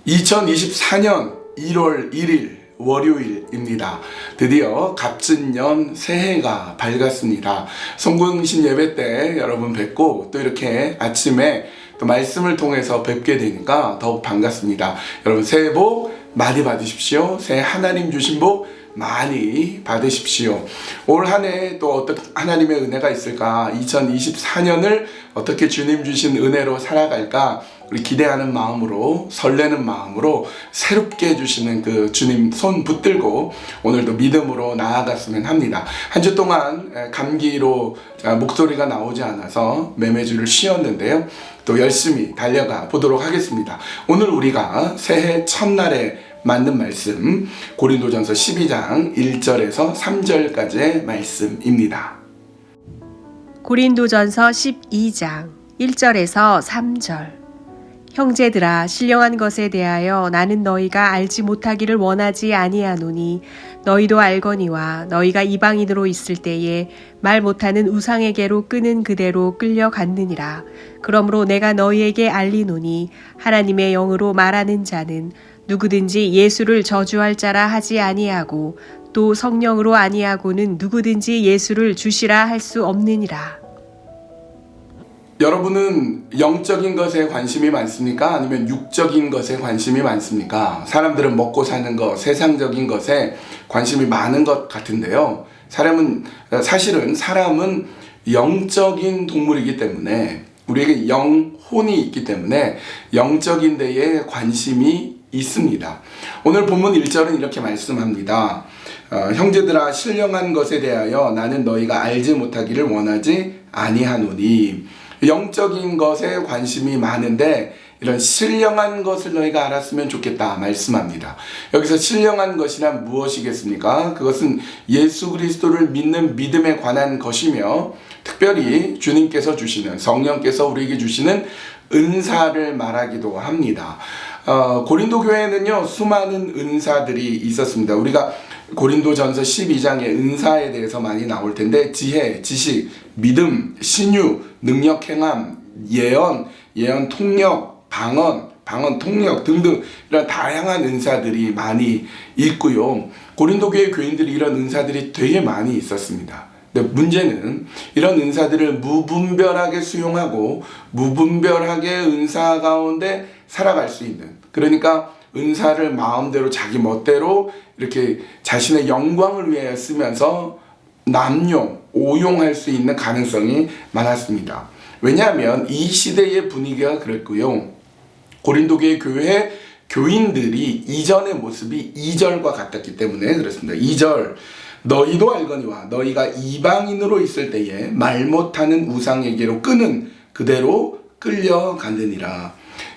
2024년 1월 1일 월요일입니다. 드디어 갑진년 새해가 밝았습니다. 송구응신 예배 때 여러분 뵙고 또 이렇게 아침에 또 말씀을 통해서 뵙게 되니까 더욱 반갑습니다. 여러분 새해 복 많이 받으십시오. 새해 하나님 주신 복 많이 받으십시오. 올 한 해 또 어떤 하나님의 은혜가 있을까? 2024년을 어떻게 주님 주신 은혜로 살아갈까? 우리 기대하는 마음으로, 설레는 마음으로 새롭게 해주시는 그 주님 손 붙들고 오늘도 믿음으로 나아갔으면 합니다. 한 주 동안 감기로 목소리가 나오지 않아서 매매주를 쉬었는데요. 또 열심히 달려가 보도록 하겠습니다. 오늘 우리가 새해 첫날에 맞는 말씀 고린도전서 12장 1절에서 3절까지의 말씀입니다. 고린도전서 12장 1절에서 3절. 형제들아, 신령한 것에 대하여 나는 너희가 알지 못하기를 원하지 아니하노니 너희도 알거니와 너희가 이방인으로 있을 때에 말 못하는 우상에게로 끄는 그대로 끌려갔느니라. 그러므로 내가 너희에게 알리노니 하나님의 영으로 말하는 자는 누구든지 예수를 저주할 자라 하지 아니하고 또 성령으로 아니하고는 누구든지 예수를 주시라 할 수 없느니라. 여러분은 영적인 것에 관심이 많습니까? 아니면 육적인 것에 관심이 많습니까? 사람들은 먹고 사는 것, 세상적인 것에 관심이 많은 것 같은데요. 사실은 사람은 영적인 동물이기 때문에 우리에게 영혼이 있기 때문에 영적인 데에 관심이 있습니다. 오늘 본문 1절은 이렇게 말씀합니다. 형제들아, 신령한 것에 대하여 나는 너희가 알지 못하기를 원하지 아니하노니. 영적인 것에 관심이 많은데 이런 신령한 것을 너희가 알았으면 좋겠다 말씀합니다. 여기서 신령한 것이란 무엇이겠습니까? 그것은 예수 그리스도를 믿는 믿음에 관한 것이며 특별히 주님께서 주시는, 성령께서 우리에게 주시는 은사를 말하기도 합니다. 고린도 교회에는요 수많은 은사들이 있었습니다. 우리가 고린도전서 12장의 은사에 대해서 많이 나올 텐데 지혜, 지식, 믿음, 신유, 능력 행함, 예언 통역, 방언 통역 등등 이런 다양한 은사들이 많이 있고요. 고린도 교회 교인들이 이런 은사들이 되게 많이 있었습니다. 근데 문제는 이런 은사들을 무분별하게 수용하고 무분별하게 은사 가운데 살아갈 수 있는, 그러니까 은사를 마음대로 자기 멋대로 이렇게 자신의 영광을 위해 쓰면서 남용, 오용할 수 있는 가능성이 많았습니다. 왜냐하면 이 시대의 분위기가 그랬고요. 고린도교회 교회 교인들이 이전의 모습이 2절과 같았기 때문에 그렇습니다. 2절, 너희도 알거니와 너희가 이방인으로 있을 때에 말 못하는 우상에게로 끄는 그대로 끌려가느니라.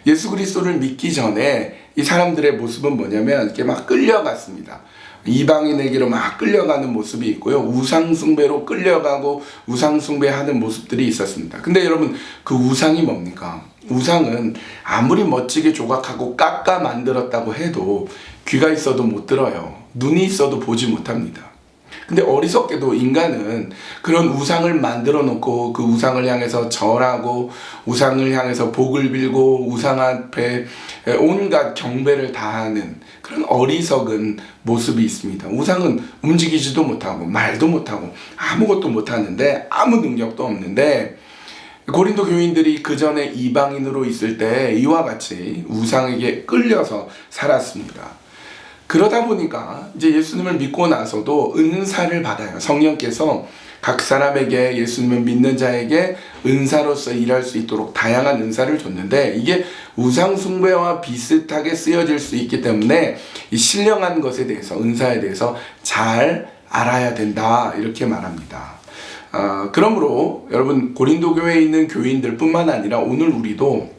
예수 그리스도를 믿기 전에 이 사람들의 모습은 뭐냐면 이렇게 막 끌려갔습니다. 이방인에게로 막 끌려가는 모습이 있고요. 우상숭배로 끌려가고 우상숭배하는 모습들이 있었습니다. 근데 여러분, 그 우상이 뭡니까? 우상은 아무리 멋지게 조각하고 깎아 만들었다고 해도 귀가 있어도 못 들어요. 눈이 있어도 보지 못합니다. 근데 어리석게도 인간은 그런 우상을 만들어 놓고 그 우상을 향해서 절하고 우상을 향해서 복을 빌고 우상 앞에 온갖 경배를 다하는 그런 어리석은 모습이 있습니다. 우상은 움직이지도 못하고 말도 못하고 아무것도 못하는데 아무 능력도 없는데 고린도 교인들이 그 전에 이방인으로 있을 때 이와 같이 우상에게 끌려서 살았습니다. 그러다 보니까 이제 예수님을 믿고 나서도 은사를 받아요. 성령께서 각 사람에게, 예수님을 믿는 자에게 은사로서 일할 수 있도록 다양한 은사를 줬는데 이게 우상숭배와 비슷하게 쓰여질 수 있기 때문에 이 신령한 것에 대해서, 은사에 대해서 잘 알아야 된다 이렇게 말합니다. 그러므로 여러분, 고린도 교회에 있는 교인들 뿐만 아니라 오늘 우리도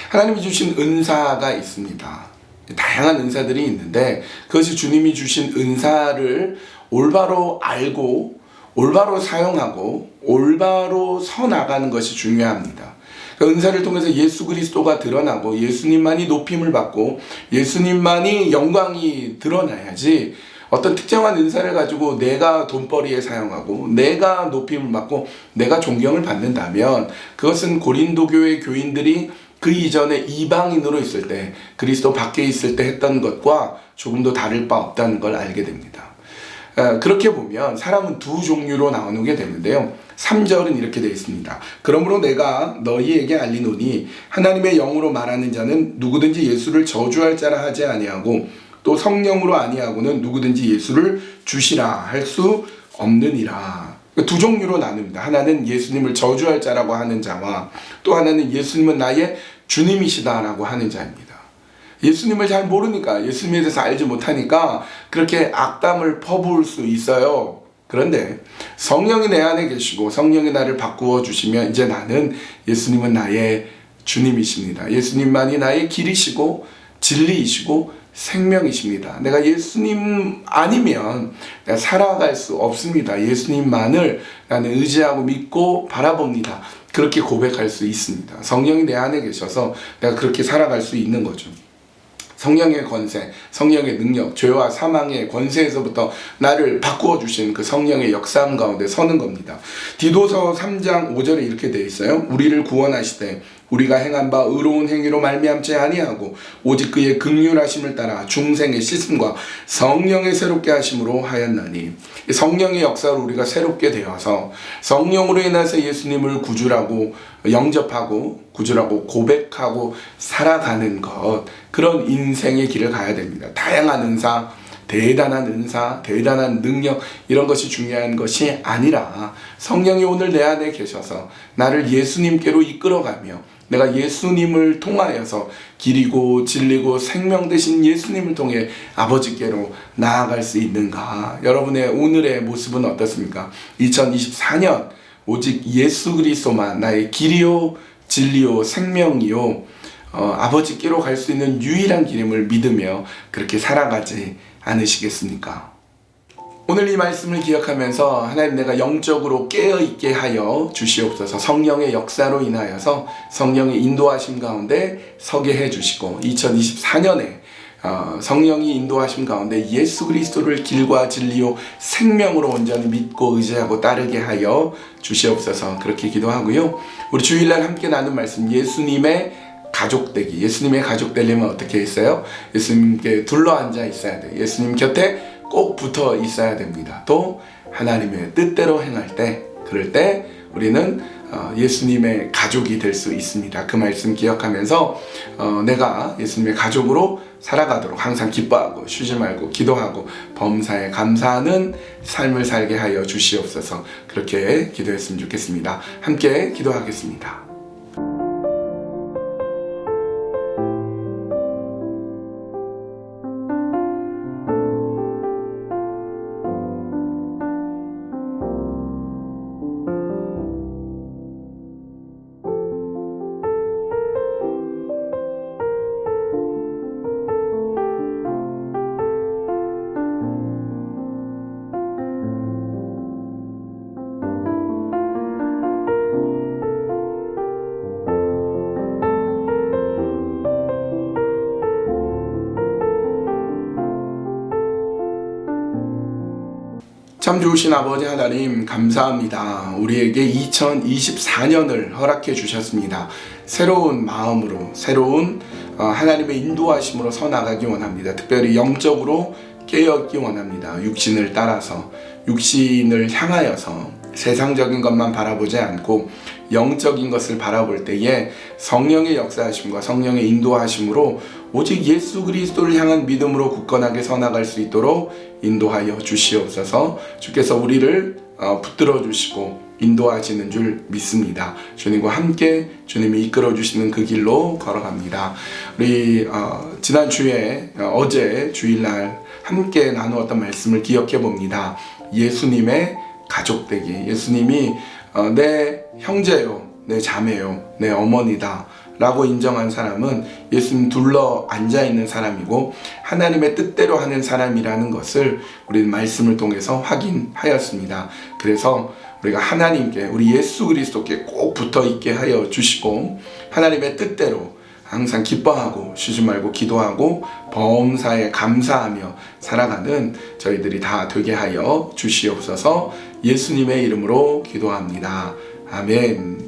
하나님이 주신 은사가 있습니다. 다양한 은사들이 있는데 그것이 주님이 주신 은사를 올바로 알고 올바로 사용하고 올바로 서나가는 것이 중요합니다. 그 은사를 통해서 예수 그리스도가 드러나고 예수님만이 높임을 받고 예수님만이 영광이 드러나야지 어떤 특정한 은사를 가지고 내가 돈벌이에 사용하고 내가 높임을 받고 내가 존경을 받는다면 그것은 고린도 교회 교인들이 그 이전에 이방인으로 있을 때, 그리스도 밖에 있을 때 했던 것과 조금도 다를 바 없다는 걸 알게 됩니다. 그렇게 보면 사람은 두 종류로 나누게 되는데요. 3절은 이렇게 되어 있습니다. 그러므로 내가 너희에게 알리노니 하나님의 영으로 말하는 자는 누구든지 예수를 저주할 자라 하지 아니하고 또 성령으로 아니하고는 누구든지 예수를 주시라 할 수 없느니라. 두 종류로 나눕니다. 하나는 예수님을 저주할 자라고 하는 자와 또 하나는 예수님은 나의 주님이시다라고 하는 자입니다. 예수님을 잘 모르니까, 예수님에 대해서 알지 못하니까 그렇게 악담을 퍼부을 수 있어요. 그런데 성령이 내 안에 계시고 성령이 나를 바꾸어 주시면 이제 나는 예수님은 나의 주님이십니다. 예수님만이 나의 길이시고 진리이시고 생명이십니다. 내가 예수님 아니면 내가 살아갈 수 없습니다. 예수님만을 나는 의지하고 믿고 바라봅니다. 그렇게 고백할 수 있습니다. 성령이 내 안에 계셔서 내가 그렇게 살아갈 수 있는 거죠. 성령의 권세, 성령의 능력, 죄와 사망의 권세에서부터 나를 바꾸어 주신 그 성령의 역사함 가운데 서는 겁니다. 디도서 3장 5절에 이렇게 되어 있어요. 우리를 구원하시되 우리가 행한 바 의로운 행위로 말미암지 아니하고 오직 그의 긍휼하심을 따라 중생의 씻음과 성령의 새롭게 하심으로 하였나니, 성령의 역사로 우리가 새롭게 되어서 성령으로 인해서 예수님을 구주라고 영접하고 구주라고 고백하고 살아가는 것, 그런 인생의 길을 가야 됩니다. 다양한 은사, 대단한 은사, 대단한 능력, 이런 것이 중요한 것이 아니라 성령이 오늘 내 안에 계셔서 나를 예수님께로 이끌어가며 내가 예수님을 통하여서 길이고 진리고 생명 되신 예수님을 통해 아버지께로 나아갈 수 있는가? 여러분의 오늘의 모습은 어떻습니까? 2024년 오직 예수 그리스도만 나의 길이요 진리요 생명이요 아버지께로 갈 수 있는 유일한 길임을 믿으며 그렇게 살아가지 않으시겠습니까? 오늘 이 말씀을 기억하면서 하나님, 내가 영적으로 깨어있게 하여 주시옵소서. 성령의 역사로 인하여서 성령의 인도하심 가운데 서게 해주시고 2024년에 성령이 인도하심 가운데 예수 그리스도를 길과 진리요 생명으로 온전히 믿고 의지하고 따르게 하여 주시옵소서. 그렇게 기도하고요. 우리 주일날 함께 나눈 말씀, 예수님의 가족되기. 예수님의 가족 되려면 어떻게 했어요? 예수님께 둘러앉아 있어야 돼요. 예수님 곁에 꼭 붙어 있어야 됩니다. 또 하나님의 뜻대로 행할 때, 그럴 때 우리는 예수님의 가족이 될 수 있습니다. 그 말씀 기억하면서 내가 예수님의 가족으로 살아가도록 항상 기뻐하고 쉬지 말고 기도하고 범사에 감사하는 삶을 살게 하여 주시옵소서. 그렇게 기도했으면 좋겠습니다. 함께 기도하겠습니다. 참 좋으신 아버지 하나님, 감사합니다. 우리에게 2024년을 허락해 주셨습니다. 새로운 마음으로, 새로운 하나님의 인도하심으로 서나가기 원합니다. 특별히 영적으로 깨어있기 원합니다. 육신을 따라서, 육신을 향하여서 세상적인 것만 바라보지 않고 영적인 것을 바라볼 때에 성령의 역사하심과 성령의 인도하심으로 오직 예수 그리스도를 향한 믿음으로 굳건하게 서나갈 수 있도록 인도하여 주시옵소서. 주께서 우리를 붙들어 주시고 인도하시는 줄 믿습니다. 주님과 함께 주님이 이끌어 주시는 그 길로 걸어갑니다. 우리 지난 주에 어제 주일날 함께 나누었던 말씀을 기억해 봅니다. 예수님의 가족되기. 예수님이 내 형제요, 내 자매요, 내 어머니다 라고 인정한 사람은 예수님 둘러 앉아있는 사람이고 하나님의 뜻대로 하는 사람이라는 것을 우리는 말씀을 통해서 확인하였습니다. 그래서 우리가 하나님께, 우리 예수 그리스도께 꼭 붙어있게 하여 주시고 하나님의 뜻대로 항상 기뻐하고 쉬지 말고 기도하고 범사에 감사하며 살아가는 저희들이 다 되게 하여 주시옵소서. 예수님의 이름으로 기도합니다. 아멘.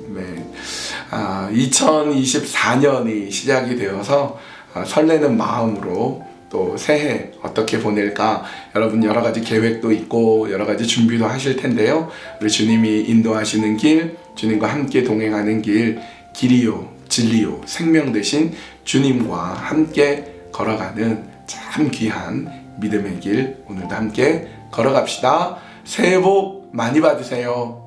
2024년이 시작이 되어서 설레는 마음으로 또 새해 어떻게 보낼까, 여러분 여러 가지 계획도 있고 여러 가지 준비도 하실 텐데요. 우리 주님이 인도하시는 길, 주님과 함께 동행하는 길, 길이요 진리요 생명 되신 주님과 함께 걸어가는 참 귀한 믿음의 길, 오늘도 함께 걸어갑시다. 새해 복 많이 받으세요.